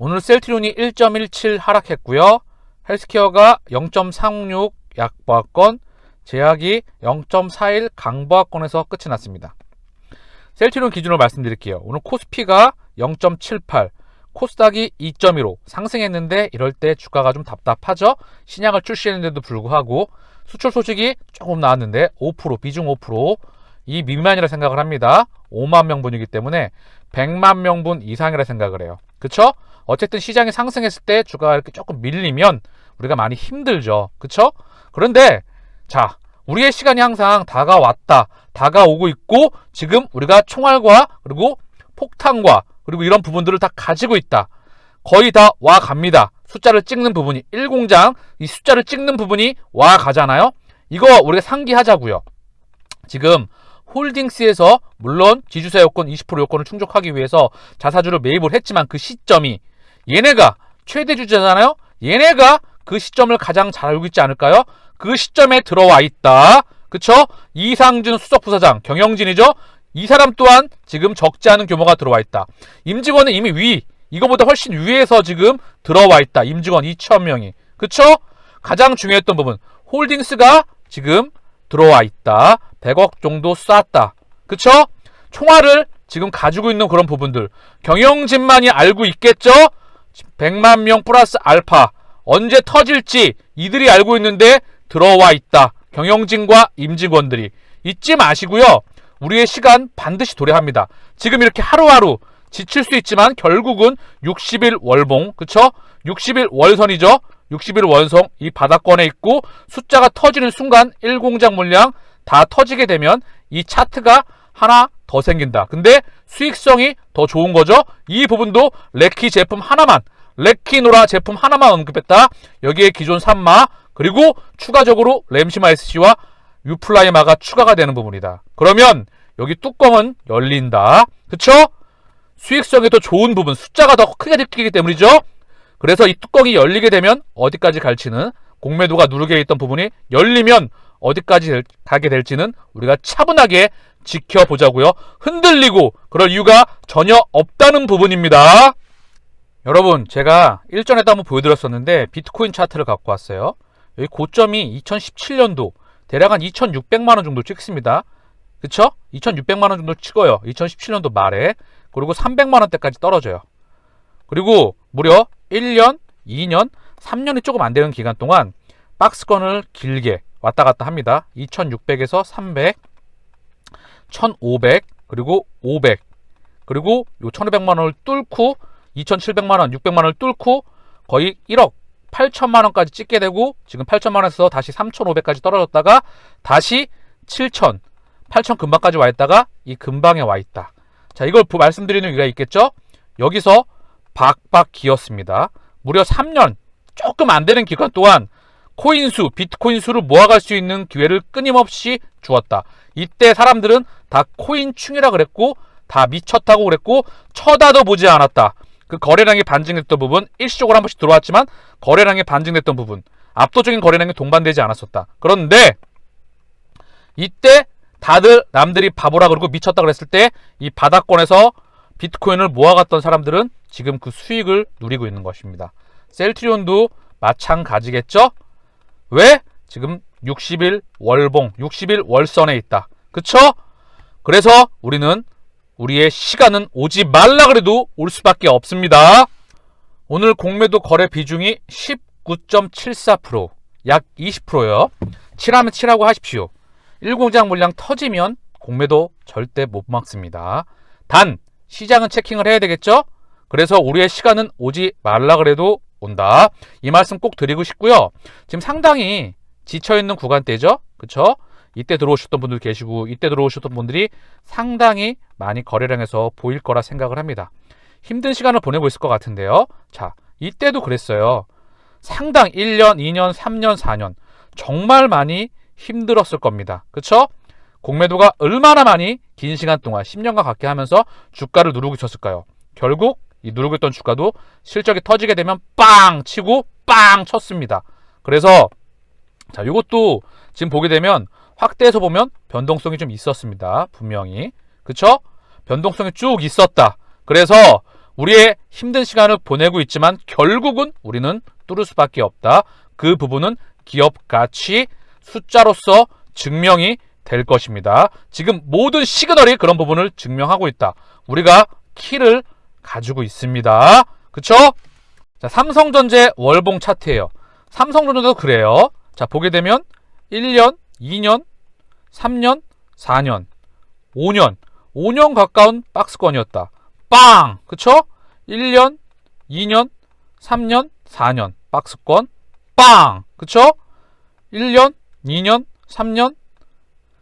오늘 셀트리온이 1.17 하락했고요. 헬스케어가 0.36 약보합권, 제약이 0.41 강보합권에서 끝이 났습니다. 셀트리온 기준으로 말씀드릴게요. 오늘 코스피가 0.78, 코스닥이 2.15 상승했는데 이럴 때 주가가 좀 답답하죠. 신약을 출시했는데도 불구하고 수출 소식이 조금 나왔는데 5%, 비중 5%, 이 미만이라 생각을 합니다. 5만 명분이기 때문에 100만 명분 이상이라 생각을 해요. 그쵸? 어쨌든 시장이 상승했을 때 주가가 이렇게 조금 밀리면 우리가 많이 힘들죠. 그쵸? 그런데 자, 우리의 시간이 항상 다가왔다, 다가오고 있고, 지금 우리가 총알과 그리고 폭탄과 그리고 이런 부분들을 다 가지고 있다. 거의 다 와 갑니다. 숫자를 찍는 부분이 1공장, 이 숫자를 찍는 부분이 와 가잖아요. 이거 우리가 상기하자고요. 지금 홀딩스에서 물론 지주사 요건 20% 요건을 충족하기 위해서 자사주를 매입을 했지만 그 시점이 얘네가 최대 주주잖아요. 얘네가 그 시점을 가장 잘 알고 있지 않을까요? 그 시점에 들어와 있다. 그쵸? 이상준 수석부사장, 경영진이죠? 이 사람 또한 지금 적지 않은 규모가 들어와 있다. 임직원은 이미 위, 이거보다 훨씬 위에서 지금 들어와 있다. 임직원 2,000명이. 그쵸? 가장 중요했던 부분, 홀딩스가 지금 들어와 있다. 100억 정도 쐈다. 그쵸? 총알을 지금 가지고 있는 그런 부분들, 경영진만이 알고 있겠죠? 100만 명 플러스 알파, 언제 터질지 이들이 알고 있는데 들어와 있다. 경영진과 임직원들이. 잊지 마시고요. 우리의 시간 반드시 도래합니다. 지금 이렇게 하루하루 지칠 수 있지만 결국은 60일 월봉, 그쵸? 60일 월선이죠? 60일 월성 이 바닥권에 있고 숫자가 터지는 순간 1공장 물량 다 터지게 되면 이 차트가 하나 더 생긴다. 근데 수익성이 더 좋은 거죠. 이 부분도 레키 제품 하나만, 레키노라 제품 하나만 언급했다. 여기에 기존 산마 그리고 추가적으로 램시마 SC와 유플라이마가 추가가 되는 부분이다. 그러면 여기 뚜껑은 열린다. 그쵸? 수익성이 더 좋은 부분, 숫자가 더 크게 느끼기 때문이죠. 그래서 이 뚜껑이 열리게 되면 어디까지 갈지는, 공매도가 누르게 있던 부분이 열리면 어디까지 가게 될지는 우리가 차분하게 지켜보자고요. 흔들리고 그럴 이유가 전혀 없다는 부분입니다. 여러분, 제가 일전에도 한번 보여드렸었는데 비트코인 차트를 갖고 왔어요. 여기 고점이 2017년도 대략 한 2,600만원 정도 찍습니다. 그쵸? 2,600만원 정도 찍어요. 2017년도 말에. 그리고 300만원대까지 떨어져요. 그리고 무려 1년, 2년, 3년이 조금 안 되는 기간 동안 박스권을 길게 왔다 갔다 합니다. 2,600에서 300, 1,500, 그리고 500, 그리고 요 1,500만원을 뚫고 2,700만원, 600만원을 뚫고 거의 1억 8천만원까지 찍게 되고 지금 8천만원에서 다시 3,500까지 떨어졌다가 다시 7천, 8천 근방까지 와 있다가 이 근방에 와 있다. 자, 이걸 말씀드리는 이유가 있겠죠? 여기서 박박 기었습니다. 무려 3년 조금 안 되는 기간 동안 코인 수, 비트코인 수를 모아갈 수 있는 기회를 끊임없이 주었다. 이때 사람들은 다 코인충이라 그랬고 다 미쳤다고 그랬고 쳐다도 보지 않았다. 그 거래량이 반증됐던 부분, 일시적으로 한 번씩 들어왔지만 거래량이 반증됐던 부분, 압도적인 거래량이 동반되지 않았었다. 그런데 이때 다들 남들이 바보라 그러고 미쳤다 그랬을 때 이 바닥권에서 비트코인을 모아갔던 사람들은 지금 그 수익을 누리고 있는 것입니다. 셀트리온도 마찬가지겠죠? 왜? 지금 60일 월봉, 60일 월선에 있다. 그쵸? 그래서 우리의 시간은 오지 말라 그래도 올 수밖에 없습니다. 오늘 공매도 거래 비중이 19.74%, 약 20%요. 7하면 7하고 하십시오. 1공장 물량 터지면 공매도 절대 못 막습니다. 단 시장은 체킹을 해야 되겠죠? 그래서 우리의 시간은 오지 말라 그래도 온다. 이 말씀 꼭 드리고 싶고요. 지금 상당히 지쳐있는 구간대죠? 그쵸? 이때 들어오셨던 분들 계시고 이때 들어오셨던 분들이 상당히 많이 거래량에서 보일 거라 생각을 합니다. 힘든 시간을 보내고 있을 것 같은데요. 자, 이때도 그랬어요. 상당 1년, 2년, 3년, 4년 정말 많이 힘들었을 겁니다. 그쵸? 공매도가 얼마나 많이 긴 시간 동안 10년간 갖게 하면서 주가를 누르고 있었을까요? 결국 이 누르고 있던 주가도 실적이 터지게 되면 빵 치고 빵 쳤습니다. 그래서 자, 이것도 지금 보게 되면 확대해서 보면 변동성이 좀 있었습니다. 분명히. 그쵸? 변동성이 쭉 있었다. 그래서 우리의 힘든 시간을 보내고 있지만 결국은 우리는 뚫을 수밖에 없다. 그 부분은 기업 가치 숫자로서 증명이 될 것입니다. 지금 모든 시그널이 그런 부분을 증명하고 있다. 우리가 키를 가지고 있습니다. 그쵸? 자, 삼성전자 월봉 차트예요. 삼성전자도 그래요. 자, 보게 되면 1년, 2년, 3년, 4년, 5년 가까운 박스권이었다. 빵! 그쵸? 1년, 2년, 3년, 4년 박스권 빵! 그쵸? 1년, 2년, 3년.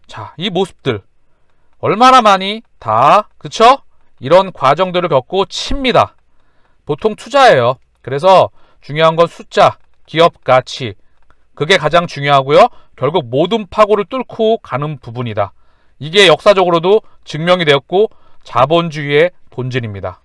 자, 이 모습들 얼마나 많이 다 그쵸? 이런 과정들을 겪고 칩니다. 보통 투자예요. 그래서 중요한 건 숫자, 기업 가치, 그게 가장 중요하고요. 결국 모든 파고를 뚫고 가는 부분이다. 이게 역사적으로도 증명이 되었고 자본주의의 본질입니다.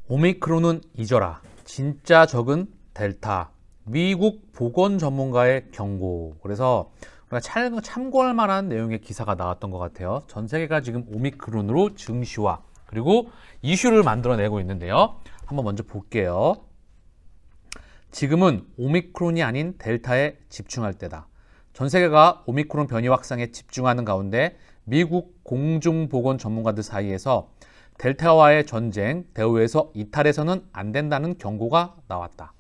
오미크론은 잊어라. 진짜 적은 델타. 미국 보건 전문가의 경고. 그래서 우리가 참고할 만한 내용의 기사가 나왔던 것 같아요. 전 세계가 지금 오미크론으로 증시화 그리고 이슈를 만들어내고 있는데요. 한번 먼저 볼게요. 지금은 오미크론이 아닌 델타에 집중할 때다. 전 세계가 오미크론 변이 확산에 집중하는 가운데 미국 공중보건 전문가들 사이에서 델타와의 전쟁, 대우에서 이탈해서는 안 된다는 경고가 나왔다.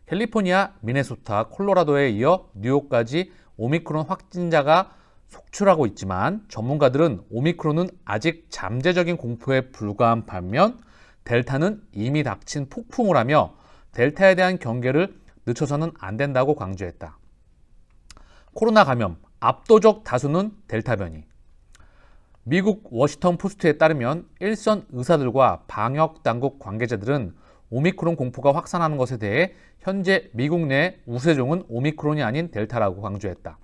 캘리포니아, 미네소타, 콜로라도에 이어 뉴욕까지 오미크론 확진자가 속출하고 있지만 전문가들은 오미크론은 아직 잠재적인 공포에 불과한 반면 델타는 이미 닥친 폭풍을 하며 델타에 대한 경계를 늦춰서는 안 된다고 강조했다. 코로나 감염, 압도적 다수는 델타 변이. 미국 워싱턴 포스트에 따르면 일선 의사들과 방역당국 관계자들은 오미크론 공포가 확산하는 것에 대해 현재 미국 내 우세종은 오미크론이 아닌 델타라고 강조했다.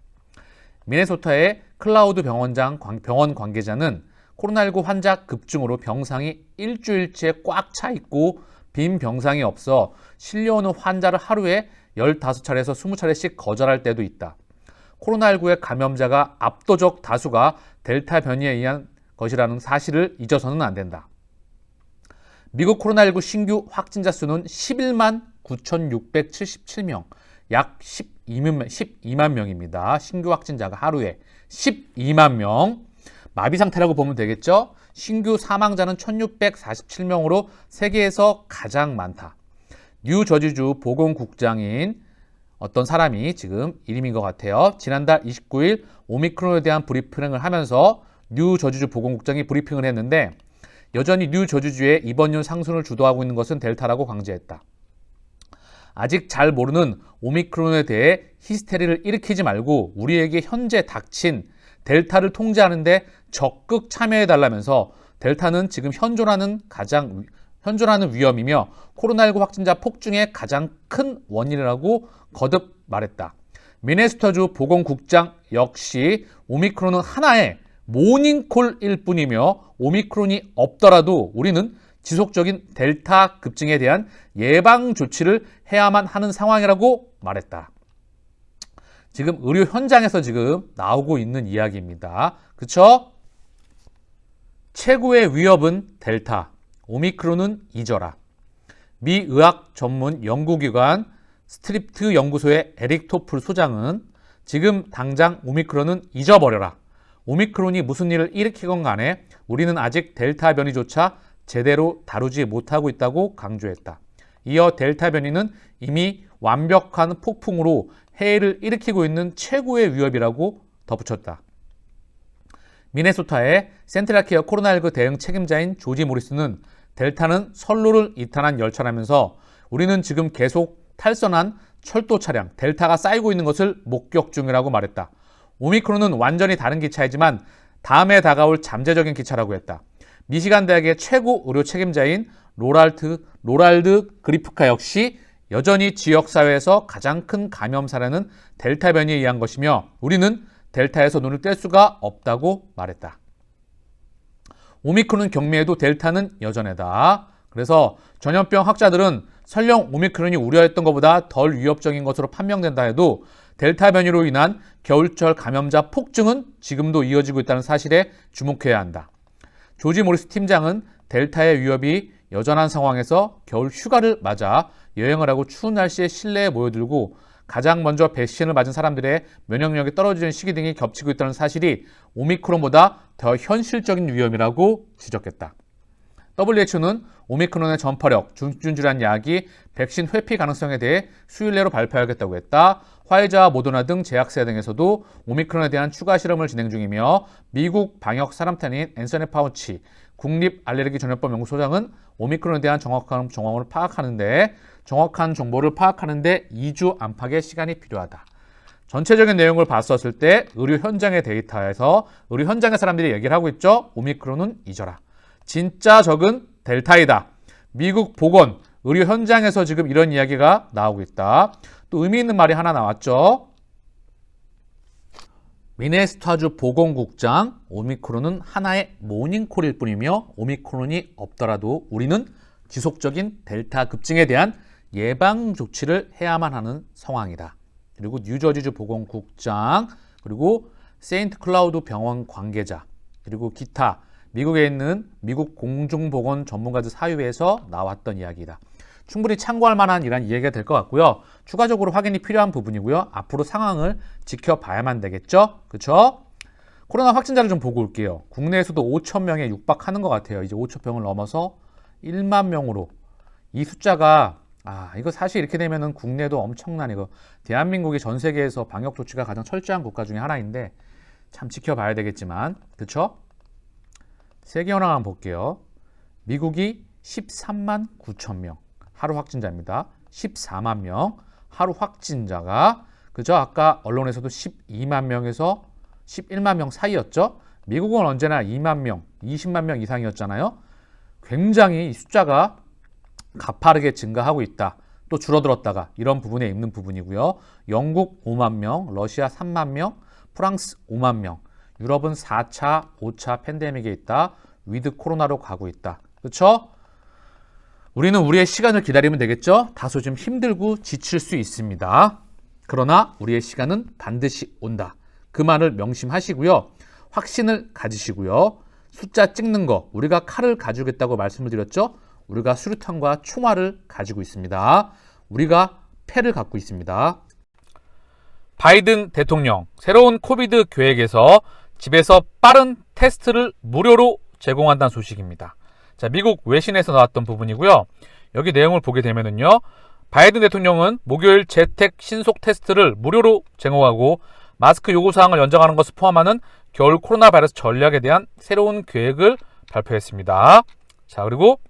미네소타의 클라우드 병원 관계자는 코로나19 환자 급증으로 병상이 일주일째 꽉 차 있고 빈 병상이 없어 실려오는 환자를 하루에 15차례에서 20차례씩 거절할 때도 있다. 코로나19의 감염자가 압도적 다수가 델타 변이에 의한 것이라는 사실을 잊어서는 안 된다. 미국 코로나19 신규 확진자 수는 11만 9,677명, 약 12만 명입니다. 신규 확진자가 하루에 12만 명. 마비 상태라고 보면 되겠죠? 신규 사망자는 1,647명으로 세계에서 가장 많다. 뉴저지주 보건국장인 어떤 사람이 지금 이름인 것 같아요. 지난달 29일 오미크론에 대한 브리핑을 하면서 뉴저지주 보건국장이 브리핑을 했는데 여전히 뉴저지주의 입원율 상승을 주도하고 있는 것은 델타라고 강조했다. 아직 잘 모르는 오미크론에 대해 히스테리를 일으키지 말고 우리에게 현재 닥친 델타를 통제하는 데 적극 참여해달라면서 델타는 지금 현존하는 위험이며 코로나19 확진자 폭증의 가장 큰 원인이라고 거듭 말했다. 미네소타주 보건국장 역시 오미크론은 하나의 모닝콜일 뿐이며 오미크론이 없더라도 우리는 지속적인 델타 급증에 대한 예방 조치를 해야만 하는 상황이라고 말했다. 지금 의료 현장에서 지금 나오고 있는 이야기입니다. 그쵸? 최고의 위협은 델타, 오미크론은 잊어라. 미 의학 전문 연구기관 스트립트 연구소의 에릭 토플 소장은 지금 당장 오미크론은 잊어버려라. 오미크론이 무슨 일을 일으키건 간에 우리는 아직 델타 변이조차 제대로 다루지 못하고 있다고 강조했다. 이어 델타 변이는 이미 완벽한 폭풍으로 해일을 일으키고 있는 최고의 위협이라고 덧붙였다. 미네소타의 센트럴케어 코로나19 대응 책임자인 조지 모리스는 델타는 선로를 이탈한 열차라면서 우리는 지금 계속 탈선한 철도 차량 델타가 쌓이고 있는 것을 목격 중이라고 말했다. 오미크론은 완전히 다른 기차이지만 다음에 다가올 잠재적인 기차라고 했다. 미시간 대학의 최고 의료 책임자인 로랄드 그리프카 역시 여전히 지역사회에서 가장 큰 감염 사례는 델타 변이에 의한 것이며 우리는 델타에서 눈을 뗄 수가 없다고 말했다. 오미크론 경미해도 델타는 여전하다. 그래서 전염병 학자들은 설령 오미크론이 우려했던 것보다 덜 위협적인 것으로 판명된다 해도 델타 변이로 인한 겨울철 감염자 폭증은 지금도 이어지고 있다는 사실에 주목해야 한다. 조지 모리스 팀장은 델타의 위협이 여전한 상황에서 겨울 휴가를 맞아 여행을 하고 추운 날씨에 실내에 모여들고 가장 먼저 백신을 맞은 사람들의 면역력이 떨어지는 시기 등이 겹치고 있다는 사실이 오미크론보다 더 현실적인 위험이라고 지적했다. WHO는 오미크론의 전파력, 중증질환 약이 백신 회피 가능성에 대해 수일 내로 발표하겠다고 했다. 화이자와 모더나 등 제약사 등에서도 오미크론에 대한 추가 실험을 진행 중이며 미국 방역 사람단인 앤서니 파우치 국립알레르기전염법 연구소장은 오미크론에 대한 정확한 정보를 파악하는데 2주 안팎의 시간이 필요하다. 전체적인 내용을 봤었을 때 의료 현장의 데이터에서 의료 현장의 사람들이 얘기를 하고 있죠. 오미크론은 잊어라. 진짜 적은 델타이다. 미국 보건, 의료 현장에서 지금 이런 이야기가 나오고 있다. 또 의미 있는 말이 하나 나왔죠. 미네소타주 보건국장, 오미크론은 하나의 모닝콜일 뿐이며 오미크론이 없더라도 우리는 지속적인 델타 급증에 대한 예방 조치를 해야만 하는 상황이다. 그리고 뉴저지주 보건국장, 그리고 세인트 클라우드 병원 관계자, 그리고 기타 미국에 있는 미국 공중보건 전문가들 사유에서 나왔던 이야기다. 충분히 참고할 만한 이란 이야기가 될 것 같고요. 추가적으로 확인이 필요한 부분이고요. 앞으로 상황을 지켜봐야만 되겠죠? 그렇죠? 코로나 확진자를 좀 보고 올게요. 국내에서도 5천 명에 육박하는 것 같아요. 이제 5천 명을 넘어서 1만 명으로. 이 숫자가 이거 사실 이렇게 되면은 국내도 엄청난 이거 대한민국이 전 세계에서 방역 조치가 가장 철저한 국가 중에 하나인데 참 지켜봐야 되겠지만 그렇죠? 세계 현황 한번 볼게요. 미국이 13만 9천 명 하루 확진자입니다. 14만 명 하루 확진자가 그죠? 아까 언론에서도 12만 명에서 11만 명 사이였죠? 미국은 언제나 2만 명, 20만 명 이상이었잖아요. 굉장히 이 숫자가 가파르게 증가하고 있다. 또 줄어들었다가 이런 부분에 있는 부분이고요. 영국 5만 명, 러시아 3만 명, 프랑스 5만 명, 유럽은 4차, 5차 팬데믹에 있다. 위드 코로나로 가고 있다. 그렇죠? 우리는 우리의 시간을 기다리면 되겠죠? 다소 좀 힘들고 지칠 수 있습니다. 그러나 우리의 시간은 반드시 온다. 그 말을 명심하시고요. 확신을 가지시고요. 숫자 찍는 거, 우리가 칼을 가지겠다고 말씀을 드렸죠? 우리가 수류탄과 총알을 가지고 있습니다. 우리가 패를 갖고 있습니다. 바이든 대통령, 새로운 코비드 계획에서 집에서 빠른 테스트를 무료로 제공한다는 소식입니다. 자, 미국 외신에서 나왔던 부분이고요. 여기 내용을 보게 되면은요. 바이든 대통령은 목요일 재택 신속 테스트를 무료로 제공하고 마스크 요구사항을 연장하는 것을 포함하는 겨울 코로나 바이러스 전략에 대한 새로운 계획을 발표했습니다. 자, 그리고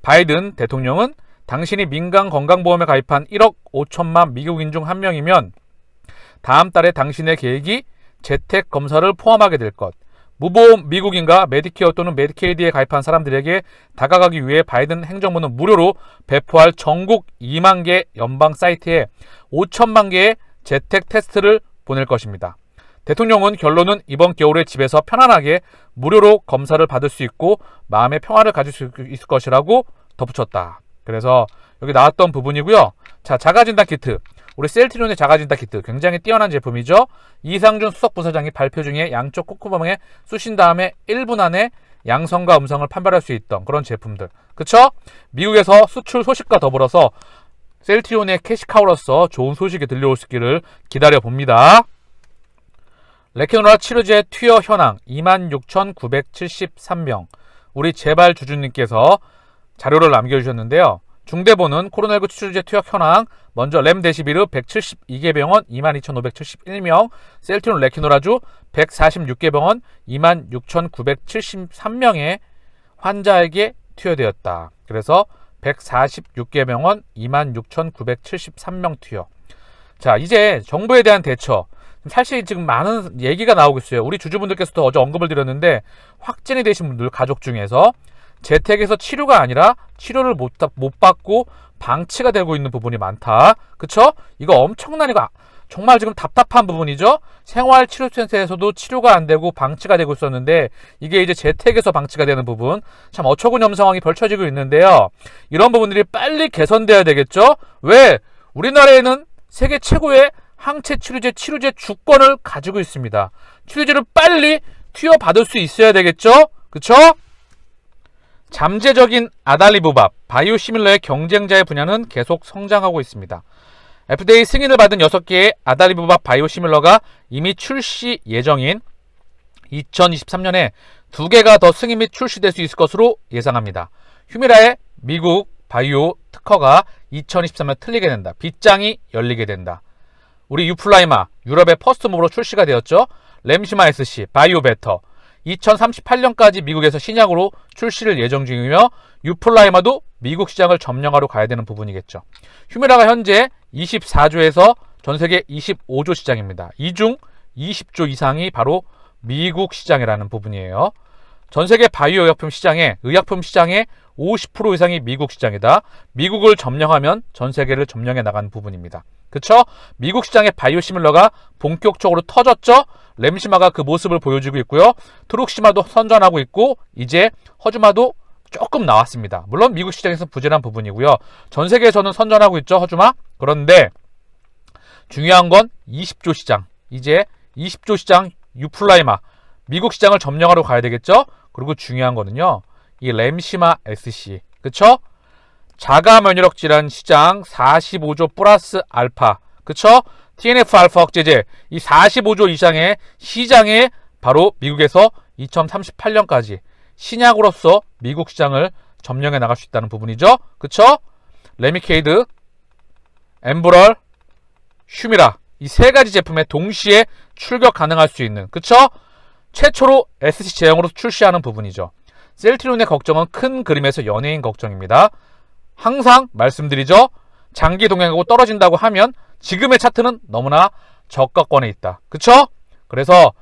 바이든 대통령은 당신이 민간 건강보험에 가입한 1억 5천만 미국인 중 한 명이면 다음 달에 당신의 계획이 재택 검사를 포함하게 될 것. 무보험 미국인과 메디케어 또는 메디케이드에 가입한 사람들에게 다가가기 위해 바이든 행정부는 무료로 배포할 전국 2만 개 연방 사이트에 5천만 개의 재택 테스트를 보낼 것입니다. 대통령은 결론은 이번 겨울에 집에서 편안하게 무료로 검사를 받을 수 있고 마음의 평화를 가질 수 있을 것이라고 덧붙였다. 그래서 여기 나왔던 부분이고요. 자, 자가진단 키트. 우리 셀트리온의 자가진단 키트 굉장히 뛰어난 제품이죠. 이상준 수석부사장이 발표 중에 양쪽 콧구멍에 쑤신 다음에 1분 안에 양성과 음성을 판별할 수 있던 그런 제품들. 그쵸? 미국에서 수출 소식과 더불어서 셀트리온의 캐시카우로서 좋은 소식이 들려올 수 있기를 기다려봅니다. 레케노라 치료제 투여 현황 26,973명. 우리 제발 주주님께서 자료를 남겨주셨는데요. 중대본은 코로나19 치료제 투여 현황 먼저 렘데시비르 172개 병원 22,571명, 셀트리온 레케노라주 146개 병원 26,973명의 환자에게 투여되었다. 그래서 146개 병원 26,973명 투여. 자, 이제 정부에 대한 대처. 사실 지금 많은 얘기가 나오고 있어요. 우리 주주분들께서도 어제 언급을 드렸는데 확진이 되신 분들 가족 중에서 재택에서 치료가 아니라 치료를 못 받고 방치가 되고 있는 부분이 많다. 그쵸? 이거 엄청난 이거 정말 지금 답답한 부분이죠. 생활치료센터에서도 치료가 안 되고 방치가 되고 있었는데 이게 이제 재택에서 방치가 되는 부분 참 어처구니없는 상황이 벌쳐지고 있는데요. 이런 부분들이 빨리 개선돼야 되겠죠. 왜? 우리나라에는 세계 최고의 항체 치료제 주권을 가지고 있습니다. 치료제를 빨리 투여받을 수 있어야 되겠죠. 그쵸? 잠재적인 아달리브밥, 바이오시밀러의 경쟁자의 분야는 계속 성장하고 있습니다. FDA 승인을 받은 6개의 아달리브밥 바이오시밀러가 이미 출시 예정인 2023년에 2개가 더 승인 및 출시될 수 있을 것으로 예상합니다. 휴미라의 미국 바이오 특허가 2023년 틀리게 된다. 빗장이 열리게 된다. 우리 유플라이마, 유럽의 퍼스트무브로 출시가 되었죠. 램시마 SC, 바이오베터 2038년까지 미국에서 신약으로 출시를 예정 중이며 유플라이마도 미국 시장을 점령하러 가야 되는 부분이겠죠. 휴미라가 현재 24조에서 전세계 25조 시장입니다. 이 중 20조 이상이 바로 미국 시장이라는 부분이에요. 전세계 바이오 의약품 시장의 50% 이상이 미국 시장이다. 미국을 점령하면 전세계를 점령해 나가는 부분입니다. 그쵸? 미국 시장의 바이오시밀러가 본격적으로 터졌죠? 램시마가 그 모습을 보여주고 있고요. 트룩시마도 선전하고 있고 이제 허주마도 조금 나왔습니다. 물론 미국 시장에서 부진한 부분이고요. 전 세계에서는 선전하고 있죠, 허주마. 그런데 중요한 건 20조 시장. 이제 20조 시장 유플라이마. 미국 시장을 점령하러 가야 되겠죠? 그리고 중요한 거는요. 이 램시마 SC. 그쵸? 자가 면역 질환 시장 45조 플러스 알파. 그쵸? TNF 알파 억제제. 이 45조 이상의 시장에 바로 미국에서 2038년까지 신약으로서 미국 시장을 점령해 나갈 수 있다는 부분이죠. 그쵸? 레미케이드, 엠브럴, 휴미라. 이 3가지 제품에 동시에 출격 가능할 수 있는, 그쵸? 최초로 SC 제형으로 출시하는 부분이죠. 셀트리온의 걱정은 큰 그림에서 연예인 걱정입니다. 항상 말씀드리죠. 장기 동행하고 떨어진다고 하면 지금의 차트는 너무나 저가권에 있다. 그쵸? 그래서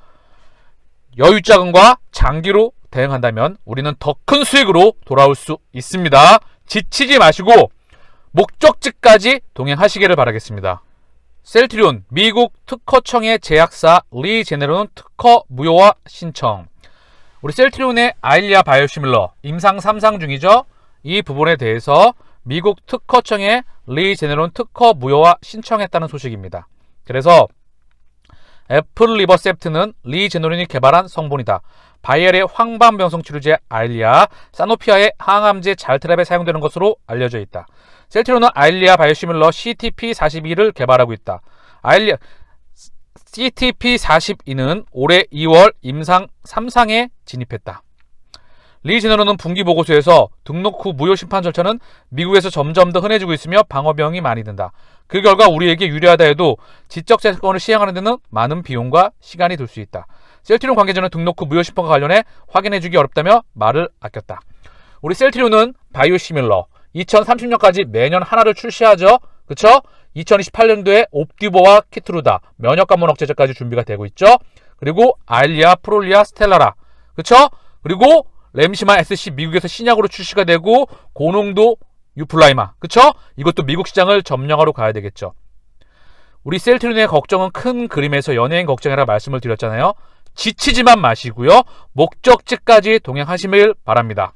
여유자금과 장기로 대응한다면 우리는 더 큰 수익으로 돌아올 수 있습니다. 지치지 마시고 목적지까지 동행하시기를 바라겠습니다. 셀트리온 미국 특허청의 제약사 리제네론은 특허 무효화 신청. 우리 셀트리온의 아일리아 바이오시밀러 임상 3상 중이죠. 이 부분에 대해서 미국 특허청에 리제네론 특허 무효화 신청했다는 소식입니다. 그래서 애플리버셉트는 리제네론이 개발한 성분이다. 바이엘의 황반병성 치료제 아일리아, 사노피아의 항암제 잘트랩에 사용되는 것으로 알려져 있다. 셀트리온은 아일리아 바이오시밀러 CTP42를 개발하고 있다. 아일리아 CTP42는 올해 2월 임상 3상에 진입했다. 리제네론은 분기 보고서에서 등록 후 무효 심판 절차는 미국에서 점점 더 흔해지고 있으며 방어비용이 많이 든다. 그 결과 우리에게 유리하다 해도 지적재산권을 시행하는 데는 많은 비용과 시간이 들 수 있다. 셀트리온 관계자는 등록 후 무효 심판과 관련해 확인해주기 어렵다며 말을 아꼈다. 우리 셀트리온은 바이오시밀러 2030년까지 매년 하나를 출시하죠. 그쵸? 2028년도에 옵디보와 키트루다 면역관문 억제제까지 준비가 되고 있죠. 그리고 아일리아, 프롤리아, 스텔라라. 그쵸? 그리고 램시마 SC 미국에서 신약으로 출시가 되고 고농도 유플라이마. 그쵸? 이것도 미국 시장을 점령하러 가야 되겠죠. 우리 셀트리온의 걱정은 큰 그림에서 연예인 걱정이라 말씀을 드렸잖아요. 지치지만 마시고요. 목적지까지 동행하시길 바랍니다.